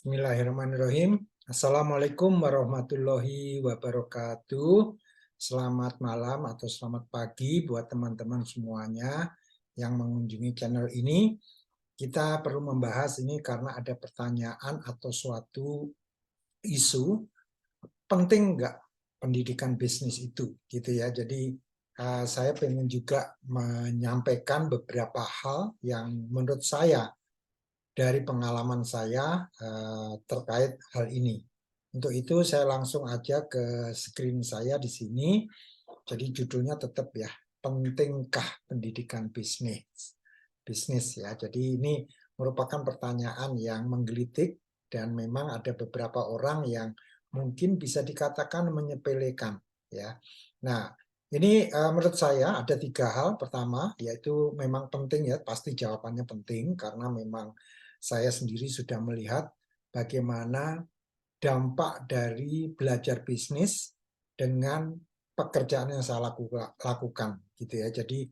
Bismillahirrahmanirrahim. Assalamualaikum warahmatullahi wabarakatuh. Selamat malam atau selamat pagi buat teman-teman semuanya yang mengunjungi channel ini. Kita perlu membahas ini karena ada pertanyaan atau suatu isu, penting nggak pendidikan bisnis itu, gitu ya. Jadi saya ingin juga menyampaikan beberapa hal yang menurut saya dari pengalaman saya terkait hal ini. Untuk itu saya langsung aja ke screen saya di sini. Jadi judulnya tetap ya, pentingkah pendidikan bisnis? Bisnis ya. Jadi ini merupakan pertanyaan yang menggelitik dan memang ada beberapa orang yang mungkin bisa dikatakan menyepelekan ya. Nah, ini menurut saya ada 3 hal. Pertama, yaitu memang penting ya, pasti jawabannya penting karena memang saya sendiri sudah melihat bagaimana dampak dari belajar bisnis dengan pekerjaan yang saya lakukan gitu ya. Jadi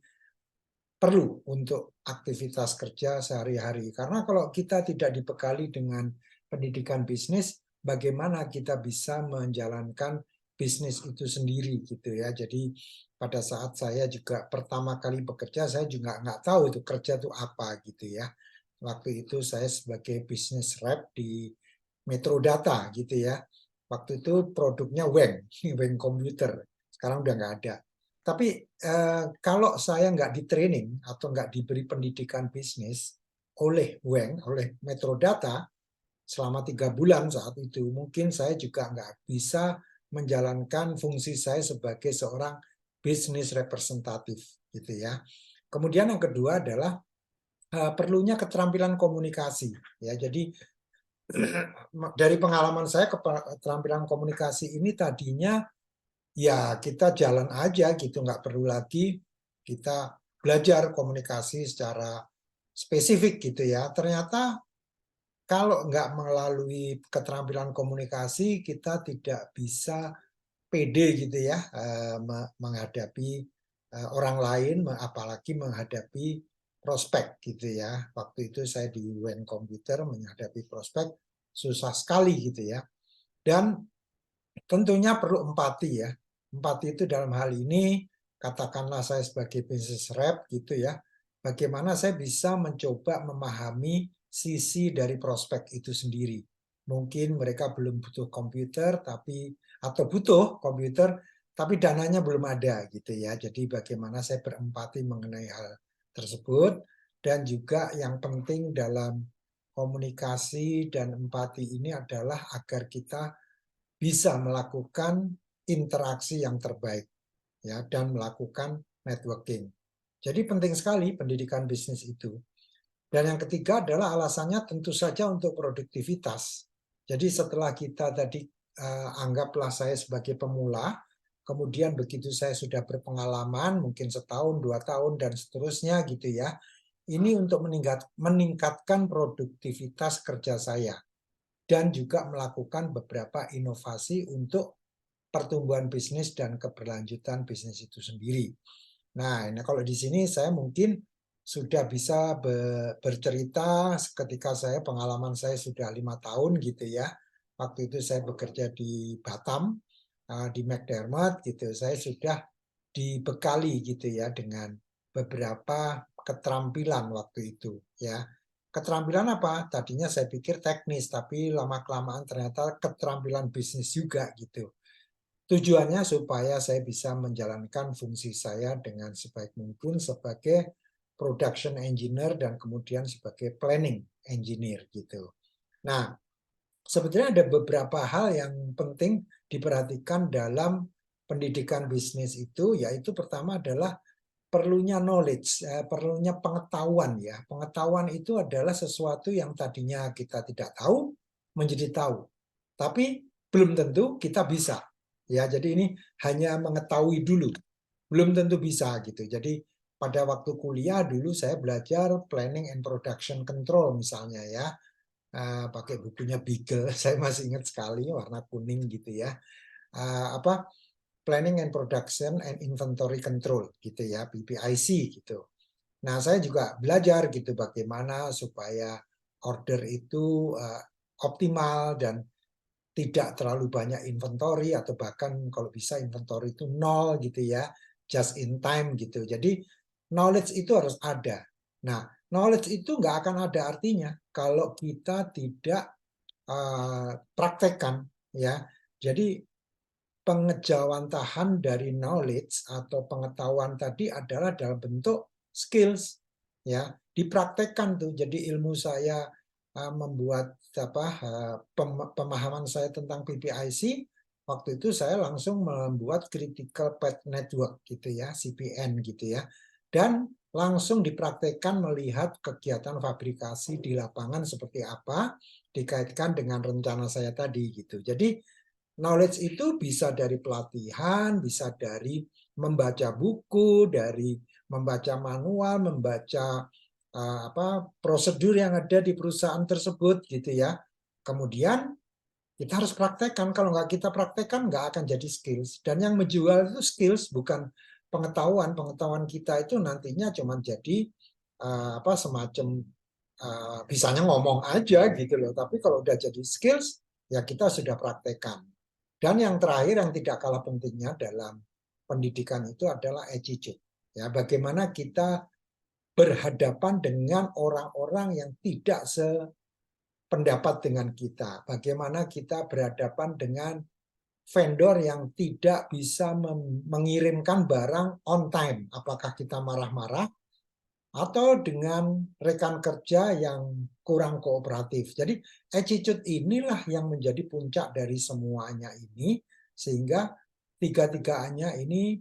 perlu untuk aktivitas kerja sehari-hari. Karena kalau kita tidak dibekali dengan pendidikan bisnis, bagaimana kita bisa menjalankan bisnis itu sendiri gitu ya. Jadi pada saat saya juga pertama kali bekerja, saya juga nggak tahu itu kerja itu apa gitu ya. Waktu itu saya sebagai business rep di Metro Data gitu ya. Waktu itu produknya Weng, Weng komputer. Sekarang udah nggak ada. Tapi kalau saya nggak di training atau nggak diberi pendidikan bisnis oleh Weng, oleh Metro Data selama 3 bulan saat itu, mungkin saya juga nggak bisa menjalankan fungsi saya sebagai seorang bisnis representatif gitu ya. Kemudian yang kedua adalah perlunya keterampilan komunikasi ya. Jadi dari pengalaman saya keterampilan komunikasi ini tadinya ya kita jalan aja gitu, nggak perlu lagi kita belajar komunikasi secara spesifik gitu ya. Ternyata kalau nggak melalui keterampilan komunikasi kita tidak bisa pede gitu ya menghadapi orang lain, apalagi menghadapi prospek gitu ya. Waktu itu saya di UN Komputer menghadapi prospek susah sekali gitu ya. Dan tentunya perlu empati ya. Empati itu dalam hal ini, katakanlah saya sebagai business rep gitu ya, bagaimana saya bisa mencoba memahami sisi dari prospek itu sendiri. Mungkin mereka belum butuh komputer, atau butuh komputer, tapi dananya belum ada gitu ya. Jadi bagaimana saya berempati mengenai hal tersebut, dan juga yang penting dalam komunikasi dan empati ini adalah agar kita bisa melakukan interaksi yang terbaik ya dan melakukan networking. Jadi penting sekali pendidikan bisnis itu. Dan yang ketiga adalah alasannya tentu saja untuk produktivitas. Jadi setelah kita tadi anggaplah saya sebagai pemula, kemudian begitu saya sudah berpengalaman, mungkin setahun, 2 tahun, dan seterusnya gitu ya, ini untuk meningkatkan produktivitas kerja saya dan juga melakukan beberapa inovasi untuk pertumbuhan bisnis dan keberlanjutan bisnis itu sendiri. Nah, ini kalau di sini saya mungkin sudah bisa bercerita ketika pengalaman saya sudah 5 tahun gitu ya. Waktu itu saya bekerja di Batam, di McDermott gitu. Saya sudah dibekali gitu ya dengan beberapa keterampilan waktu itu ya. Keterampilan apa? Tadinya saya pikir teknis, tapi lama-kelamaan ternyata keterampilan bisnis juga gitu. Tujuannya supaya saya bisa menjalankan fungsi saya dengan sebaik mungkin sebagai production engineer dan kemudian sebagai planning engineer gitu. Nah, sebetulnya ada beberapa hal yang penting diperhatikan dalam pendidikan bisnis itu, yaitu pertama adalah perlunya knowledge, perlunya pengetahuan ya. Pengetahuan itu adalah sesuatu yang tadinya kita tidak tahu menjadi tahu. Tapi belum tentu kita bisa. Ya, jadi ini hanya mengetahui dulu. Belum tentu bisa gitu. Jadi pada waktu kuliah dulu saya belajar planning and production control misalnya ya. Pakai bukunya Beagle, saya masih ingat sekali warna kuning gitu ya. Apa Planning and Production and Inventory Control gitu ya, PPIC gitu. Nah, saya juga belajar gitu bagaimana supaya order itu optimal dan tidak terlalu banyak inventory atau bahkan kalau bisa inventory itu nol gitu ya, just in time gitu. Jadi knowledge itu harus ada. Nah, knowledge itu nggak akan ada artinya kalau kita tidak praktekkan ya. Jadi pengejawantahan dari knowledge atau pengetahuan tadi adalah dalam bentuk skills ya, dipraktekkan tuh. Jadi ilmu saya membuat pemahaman saya tentang PPIC, waktu itu saya langsung membuat critical path network gitu ya, CPN gitu ya, dan langsung dipraktekkan melihat kegiatan fabrikasi di lapangan seperti apa dikaitkan dengan rencana saya tadi gitu. Jadi knowledge itu bisa dari pelatihan, bisa dari membaca buku, dari membaca manual, membaca prosedur yang ada di perusahaan tersebut gitu ya. Kemudian kita harus praktekkan. Kalau nggak kita praktekkan nggak akan jadi skills. Dan yang menjual itu skills bukan pengetahuan. Pengetahuan kita itu nantinya cuma jadi semacam bisanya ngomong aja gitu loh. Tapi kalau udah jadi skills ya kita sudah praktekkan. Dan yang terakhir yang tidak kalah pentingnya dalam pendidikan itu adalah attitude. Ya, bagaimana kita berhadapan dengan orang-orang yang tidak sependapat dengan kita. Bagaimana kita berhadapan dengan vendor yang tidak bisa mengirimkan barang on time. Apakah kita marah-marah atau dengan rekan kerja yang kurang kooperatif. Jadi attitude inilah yang menjadi puncak dari semuanya ini, sehingga tiga-tiganya ini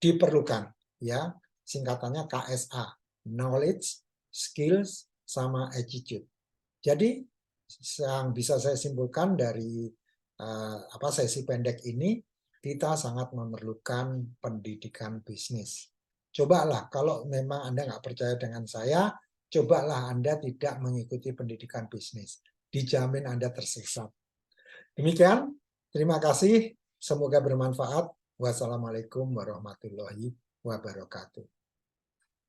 diperlukan ya, singkatannya KSA, knowledge, skills, sama attitude. Jadi yang bisa saya simpulkan dari sesi pendek ini, kita sangat memerlukan pendidikan bisnis. Cobalah, kalau memang Anda nggak percaya dengan saya, cobalah Anda tidak mengikuti pendidikan bisnis. Dijamin Anda tersesat. Demikian, terima kasih. Semoga bermanfaat. Wassalamualaikum warahmatullahi wabarakatuh.